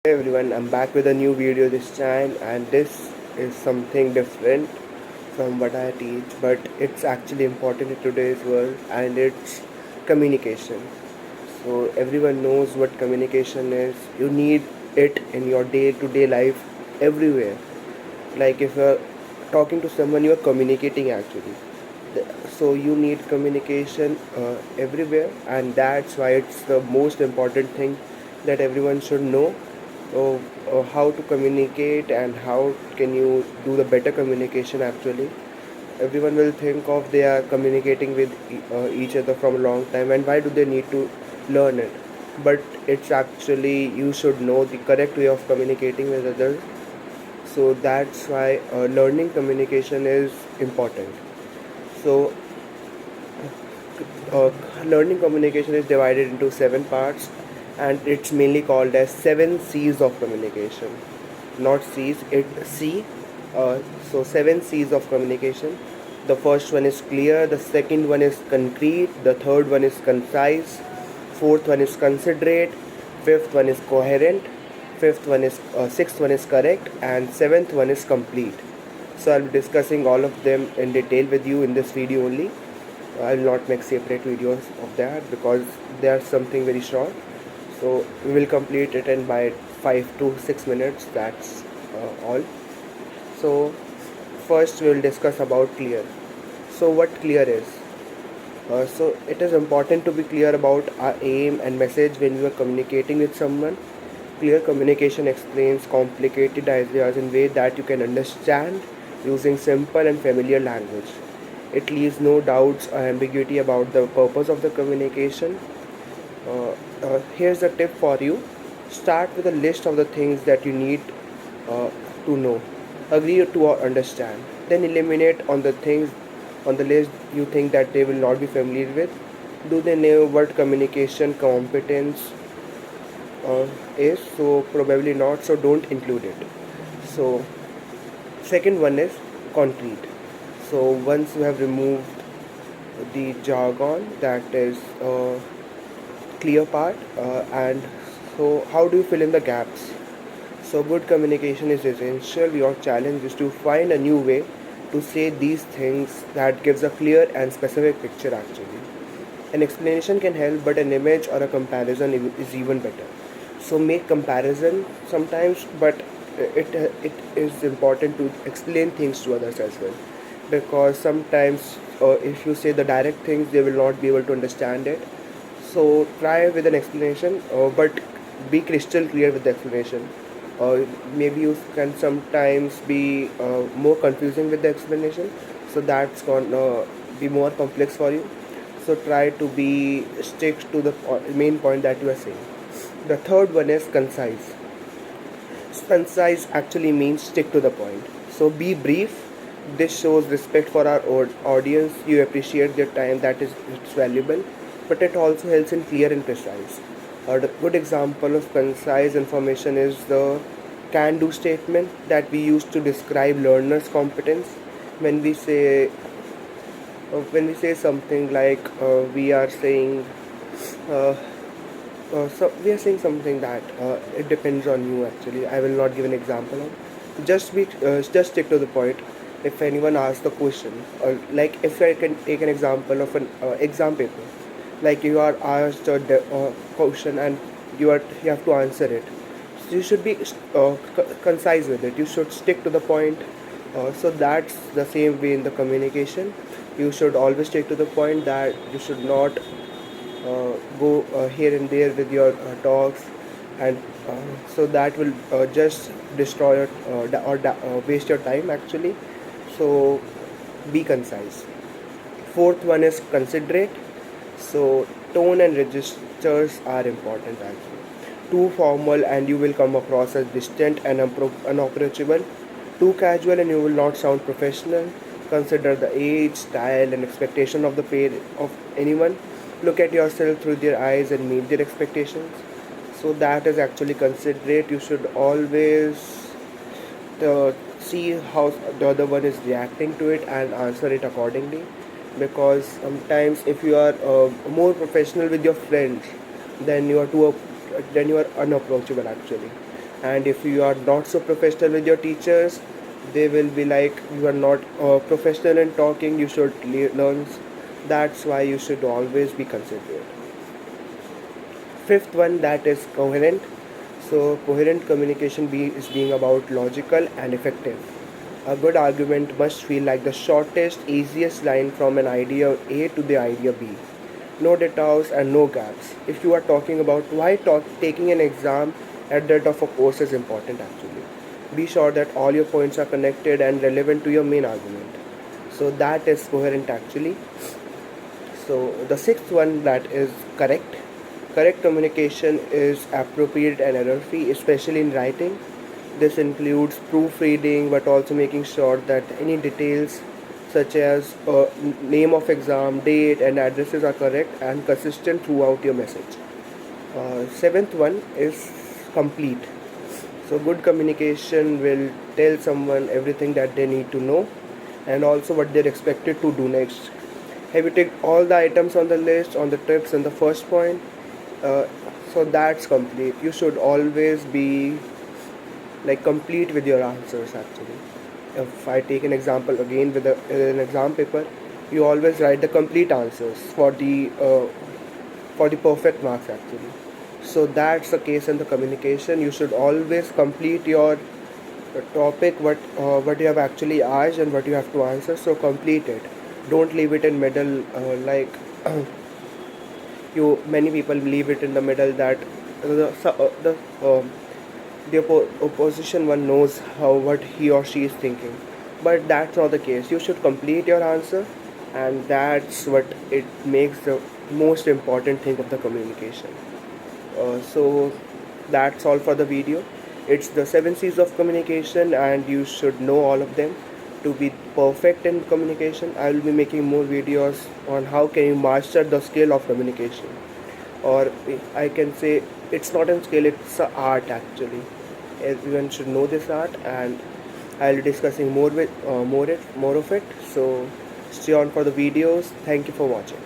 Hey everyone, I'm back with a new video this time, and this is something different from what I teach, but it's actually important in today's world, and it's communication. So everyone knows what communication is. You need it in your day-to-day life everywhere. Like if you're talking to someone, you're communicating actually. So you need communication everywhere, and that's why it's the most important thing that everyone should know how to communicate and how can you do the better communication actually. Everyone will think of they are communicating with each other from a long time, and why do they need to learn it, but it's actually you should know the correct way of communicating with others. So that's why learning communication is important. So uh, learning communication is divided into 7 parts, and it's mainly called as 7 C's of communication. Not C's, it C. So 7 C's of communication. The first one is clear, the second one is concrete, the third one is concise, fourth one is considerate, fifth one is coherent, sixth one is correct, and seventh one is complete. So I'll be discussing all of them in detail with you in this video only. I will not make separate videos of that because they are something very short. So we will complete it in by 5 to 6 minutes. That's all. So first we will discuss about clear. So what clear is? So it is important to be clear about our aim and message when we are communicating with someone. Clear communication explains complicated ideas in way that you can understand using simple and familiar language. It leaves no doubts or ambiguity about the purpose of the communication. Here's a tip for you. Start with a list of the things that you need uh, to know, agree to or understand. Then eliminate on the things on the list you think that they will not be familiar with. Do they know what communication competence is? So probably not. So don't include it. So second one is concrete. So once you have removed the jargon, that is clear part, and so how do you fill in the gaps? So good communication is essential. Your challenge is to find a new way to say these things that gives a clear and specific picture actually. An explanation can help, but an image or a comparison is even better. So make comparison sometimes, but it is important to explain things to others as well, because sometimes if you say the direct things, they will not be able to understand it. So try with an explanation, but be crystal clear with the explanation. Maybe you can sometimes be more confusing with the explanation, so that's gonna be more complex for you. So try to be stick to the main point that you are saying. The third one is concise. Concise actually means stick to the point. So be brief. This shows respect for our audience. You appreciate their time, that is it's valuable, but it also helps in clear and precise. A good example of concise information is the can do statement that we use to describe learners' competence. When we say something like we are saying uh, so we are saying something that it depends on you actually. I will not give an example of. Just stick to the point. If anyone asks the question, or like if I can take an example of an exam paper, like you are asked a question and you have to answer it. So you should be concise with it. You should stick to the point. So that's the same way in the communication. You should always stick to the point. That you should not go here and there with your talks, and so that will just destroy waste your time actually. So be concise. Fourth one is considerate. So tone and registers are important actually. Too formal and you will come across as distant and unapproachable. Too casual and you will not sound professional. Consider the age, style, and expectation of the pair of anyone. Look at yourself through their eyes and meet their expectations. So that is actually considerate. You should always see how the other one is reacting to it and answer it accordingly, because sometimes if you are more professional with your friends, then you are unapproachable actually. And if you are not so professional with your teachers, they will be like, you are not professional in talking, you should learn. That's why you should always be considerate. Fifth one, that is coherent. So coherent communication is being about logical and effective. A good argument must feel like the shortest, easiest line from an idea A to the idea B. No detours and no gaps. If you are talking about why taking an exam at the end of a course is important actually, be sure that all your points are connected and relevant to your main argument. So that is coherent actually. So the sixth one, that is correct. Correct communication is appropriate and error-free, especially in writing. This includes proofreading, but also making sure that any details such as name of exam, date, and addresses are correct and consistent throughout your message. Seventh one is complete. So good communication will tell someone everything that they need to know and also what they're expected to do next. Have you ticked all the items on the list, on the tips in the first point? Uh, so that's complete. You should always be like complete with your answers actually. If I take an example again with an exam paper, you always write the complete answers for the perfect marks actually. So that's the case in the communication. You should always complete your topic, what you have actually asked and what you have to answer. So complete it. Don't leave it in middle like you many people leave it in the middle that the opposition one knows how what he or she is thinking, but that's not the case. You should complete your answer, and that's what it makes the most important thing of the communication. So that's all for the video. It's the 7 C's of communication, and you should know all of them to be perfect in communication. I will be making more videos on how can you master the skill of communication, or I can say it's not a skill; it's an art actually. Everyone should know this art, and I'll be discussing more of it. So stay on for the videos. Thank you for watching.